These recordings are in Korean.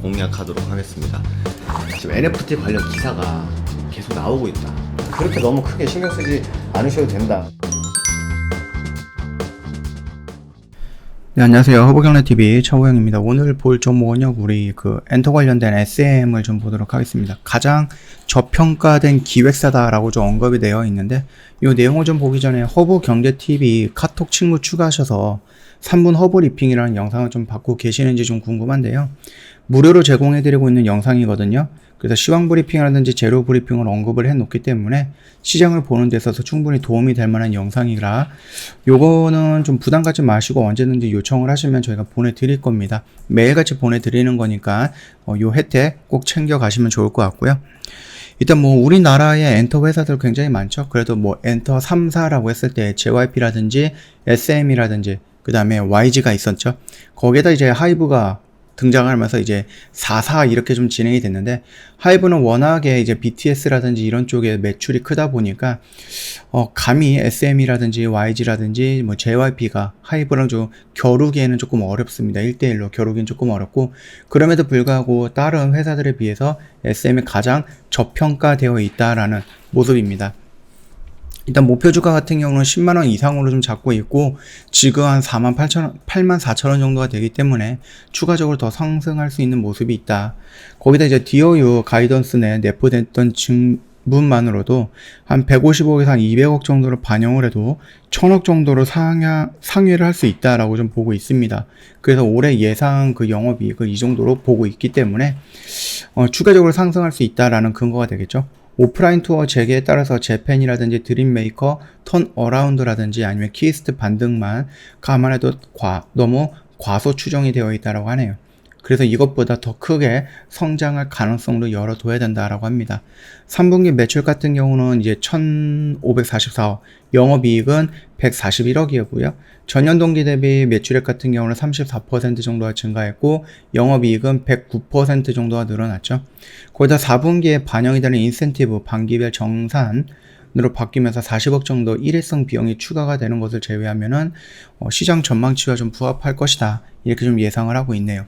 공략하도록 하겠습니다. 지금 NFT 관련 기사가 계속 나오고 있다. 그렇게 너무 크게 신경 쓰지 않으셔도 된다. 네, 안녕하세요. 허브경래TV 차호영입니다. 오늘 볼 종목은요, 우리 엔터 관련된 SM을 좀 보도록 하겠습니다. 가장 저평가된 기획사다라고 좀 언급이 되어 있는데, 이 내용을 좀 보기 전에 허브경제TV 카톡 친구 추가하셔서 3분 허브리핑이라는 영상을 좀 받고 계시는지 좀 궁금한데요. 무료로 제공해드리고 있는 영상이거든요. 그래서 시황 브리핑이라든지 재료 브리핑을 언급을 해 놓기 때문에 시장을 보는 데 있어서 충분히 도움이 될 만한 영상이라 요거는 좀 부담 갖지 마시고 언제든지 요청을 하시면 저희가 보내드릴 겁니다. 매일같이 보내드리는 거니까 요 혜택 꼭 챙겨 가시면 좋을 것 같고요. 일단 우리나라의 엔터 회사들 굉장히 많죠. 그래도 엔터 3사라고 했을 때 JYP라든지 SM이라든지 그 다음에 YG가 있었죠. 거기에다 이제 하이브가 등장하면서 이제 4사 이렇게 좀 진행이 됐는데, 하이브는 워낙에 이제 BTS라든지 이런 쪽에 매출이 크다 보니까 감히 SM이라든지 YG라든지 JYP가 하이브랑 좀 겨루기에는 조금 어렵습니다. 1대1로 겨루기는 조금 어렵고, 그럼에도 불구하고 다른 회사들에 비해서 SM이 가장 저평가되어 있다라는 모습입니다. 일단 목표 주가 같은 경우는 10만원 이상으로 좀 잡고 있고, 지금 한 84,000원 정도가 되기 때문에 추가적으로 더 상승할 수 있는 모습이 있다. 거기다 이제 DOU 가이던스 내 내포됐던 증분만으로도 한 150억에서 한 200억 정도를 반영을 해도 1000억 정도로 상회를 할 수 있다라고 좀 보고 있습니다. 그래서 올해 예상 영업이익을 이 정도로 보고 있기 때문에 추가적으로 상승할 수 있다라는 근거가 되겠죠. 오프라인 투어 재개에 따라서 재팬이라든지 드림메이커, 턴어라운드라든지 아니면 키스트 반등만 감안해도 너무 과소 추정이 되어 있다고 하네요. 그래서 이것보다 더 크게 성장할 가능성도 열어둬야 된다라고 합니다. 3분기 매출 같은 경우는 이제 1,544억, 영업이익은 141억이었고요. 전년 동기 대비 매출액 같은 경우는 34% 정도가 증가했고, 영업이익은 109% 정도가 늘어났죠. 거기다 4분기에 반영이 되는 인센티브 반기별 정산으로 바뀌면서 40억 정도 일회성 비용이 추가가 되는 것을 제외하면은 시장 전망치와 좀 부합할 것이다, 이렇게 좀 예상을 하고 있네요.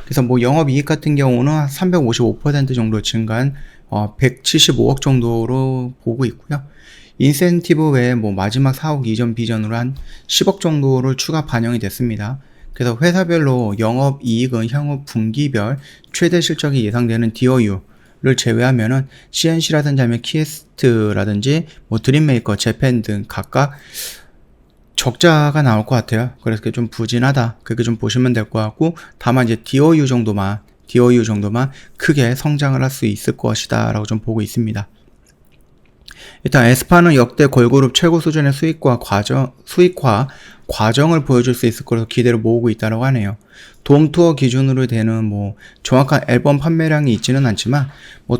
그래서 영업이익 같은 경우는 355% 정도 증가한 175억 정도로 보고 있고요. 인센티브 외에 마지막 사업 이전 비전으로 한 10억 정도를 추가 반영이 됐습니다. 그래서 회사별로 영업이익은 향후 분기별 최대 실적이 예상되는 DOU를 제외하면은 CNC라든지 아니면 키스트라든지 드림메이커, 재팬 등 각각 적자가 나올 것 같아요. 그래서 좀 부진하다, 그렇게 좀 보시면 될 것 같고, 다만 이제 DOU 정도만 크게 성장을 할 수 있을 것이다 라고 좀 보고 있습니다. 일단 에스파는 역대 걸그룹 최고 수준의 수익화 과정을 보여줄 수 있을 거라서 기대를 모으고 있다고 하네요. 돔 투어 기준으로 되는 정확한 앨범 판매량이 있지는 않지만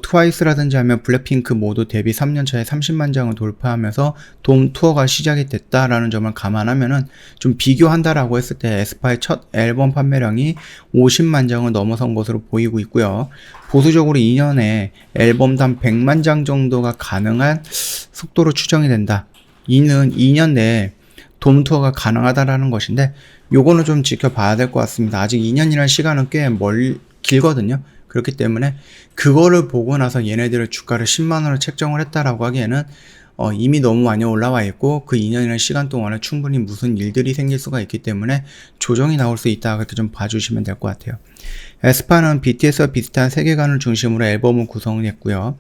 트와이스라든지 하면 블랙핑크 모두 데뷔 3년차에 30만 장을 돌파하면서 돔 투어가 시작이 됐다라는 점을 감안하면은 좀 비교한다라고 했을 때 에스파의 첫 앨범 판매량이 50만 장을 넘어선 것으로 보이고 있고요. 보수적으로 2년에 앨범당 100만 장 정도가 가능한 속도로 추정이 된다. 이는 2년 내에 돔 투어가 가능하다라는 것인데, 요거는 좀 지켜봐야 될 것 같습니다. 아직 2년이라는 시간은 꽤 길거든요. 그렇기 때문에 그거를 보고 나서 얘네들의 주가를 10만원을 책정을 했다라고 하기에는 이미 너무 많이 올라와 있고, 그 2년이라는 시간 동안에 충분히 무슨 일들이 생길 수가 있기 때문에 조정이 나올 수 있다, 그렇게 좀 봐주시면 될 것 같아요. 에스파는 BTS와 비슷한 세계관을 중심으로 앨범을 구성했고요.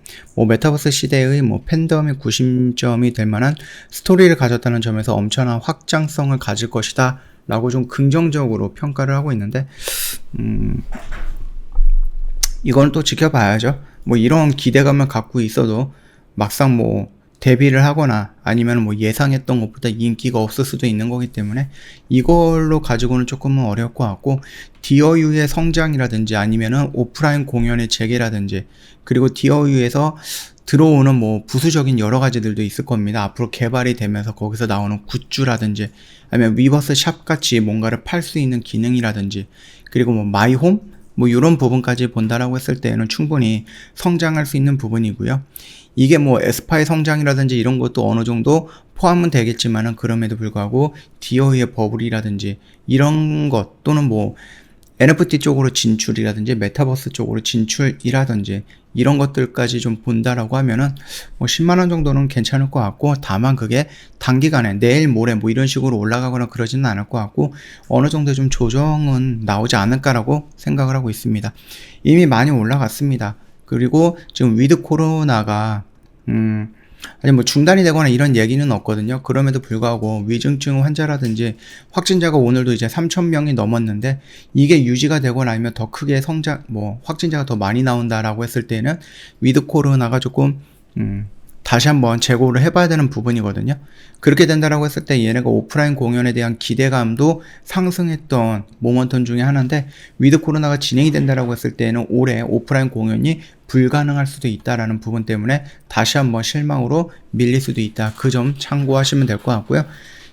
메타버스 시대의 팬덤의 구심점이 될 만한 스토리를 가졌다는 점에서 엄청난 확장성을 가질 것이다 라고 좀 긍정적으로 평가를 하고 있는데, 이건 또 지켜봐야죠. 이런 기대감을 갖고 있어도 막상 데뷔를 하거나 아니면 예상했던 것보다 인기가 없을 수도 있는 거기 때문에 이걸로 가지고는 조금은 어려울 것 같고, DOU의 성장이라든지 아니면은 오프라인 공연의 재개라든지, 그리고 DOU에서 들어오는 부수적인 여러 가지들도 있을 겁니다. 앞으로 개발이 되면서 거기서 나오는 굿즈라든지 아니면 위버스 샵 같이 뭔가를 팔 수 있는 기능이라든지, 그리고 마이홈 이런 부분까지 본다라고 했을 때는 충분히 성장할 수 있는 부분이고요. 이게 에스파의 성장이라든지 이런 것도 어느 정도 포함은 되겠지만은, 그럼에도 불구하고 DOU의 버블이라든지 이런 것, 또는 NFT 쪽으로 진출이라든지 메타버스 쪽으로 진출이라든지 이런 것들까지 좀 본다라고 하면은 뭐 10만원 정도는 괜찮을 것 같고, 다만 그게 단기간에 내일 모레 뭐 이런 식으로 올라가거나 그러지는 않을 것 같고, 어느 정도 좀 조정은 나오지 않을까라고 생각을 하고 있습니다. 이미 많이 올라갔습니다. 그리고 지금 위드 코로나가 아니 뭐 중단이 되거나 이런 얘기는 없거든요. 그럼에도 불구하고 위중증 환자라든지 확진자가 오늘도 이제 3,000명이 넘었는데, 이게 유지가 되거나 아니면 더 크게 확진자가 더 많이 나온다라고 했을 때는 위드 코로나가 조금 다시 한번 재고를 해봐야 되는 부분이거든요. 그렇게 된다라고 했을 때 얘네가 오프라인 공연에 대한 기대감도 상승했던 모먼텀 중에 하나인데, 위드 코로나가 진행이 된다라고 했을 때는 올해 오프라인 공연이 불가능할 수도 있다라는 부분 때문에 다시 한번 실망으로 밀릴 수도 있다. 그 점 참고하시면 될 것 같고요.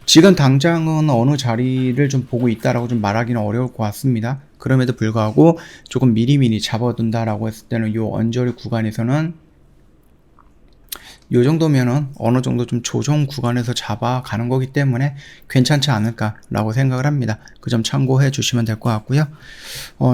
지금 당장은 어느 자리를 좀 보고 있다라고 좀 말하기는 어려울 것 같습니다. 그럼에도 불구하고 조금 미리미리 잡아둔다라고 했을 때는 요 언저리 구간에서는 요 정도면은 어느 정도 좀 조정 구간에서 잡아가는 거기 때문에 괜찮지 않을까라고 생각을 합니다. 그 점 참고해 주시면 될 것 같고요.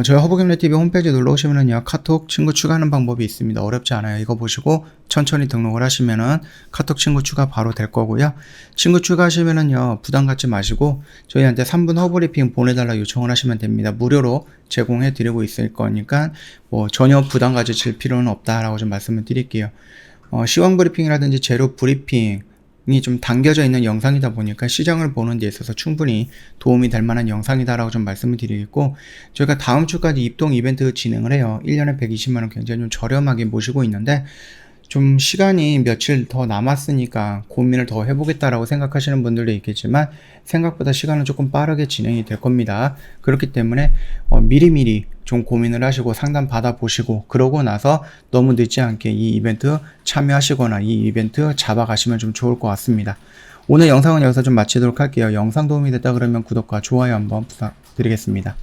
저희 허브경제TV 홈페이지 눌러 오시면은요, 카톡 친구 추가하는 방법이 있습니다. 어렵지 않아요. 이거 보시고 천천히 등록을 하시면은 카톡 친구 추가 바로 될 거고요. 친구 추가하시면은요, 부담 갖지 마시고 저희한테 3분 허브리핑 보내달라 요청을 하시면 됩니다. 무료로 제공해 드리고 있을 거니까 뭐 전혀 부담 가지실 필요는 없다라고 좀 말씀을 드릴게요. 시황 브리핑이라든지 재료 브리핑이 좀 담겨져 있는 영상이다 보니까 시장을 보는 데 있어서 충분히 도움이 될 만한 영상이다라고 좀 말씀을 드리겠고, 저희가 다음 주까지 입동 이벤트 진행을 해요. 1년에 120만원 굉장히 좀 저렴하게 모시고 있는데, 좀 시간이 며칠 더 남았으니까 고민을 더 해보겠다라고 생각하시는 분들도 있겠지만, 생각보다 시간은 조금 빠르게 진행이 될 겁니다. 그렇기 때문에 미리미리 좀 고민을 하시고 상담 받아보시고, 그러고 나서 너무 늦지 않게 이 이벤트 참여하시거나 이 이벤트 잡아가시면 좀 좋을 것 같습니다. 오늘 영상은 여기서 좀 마치도록 할게요. 영상 도움이 됐다 그러면 구독과 좋아요 한번 부탁드리겠습니다.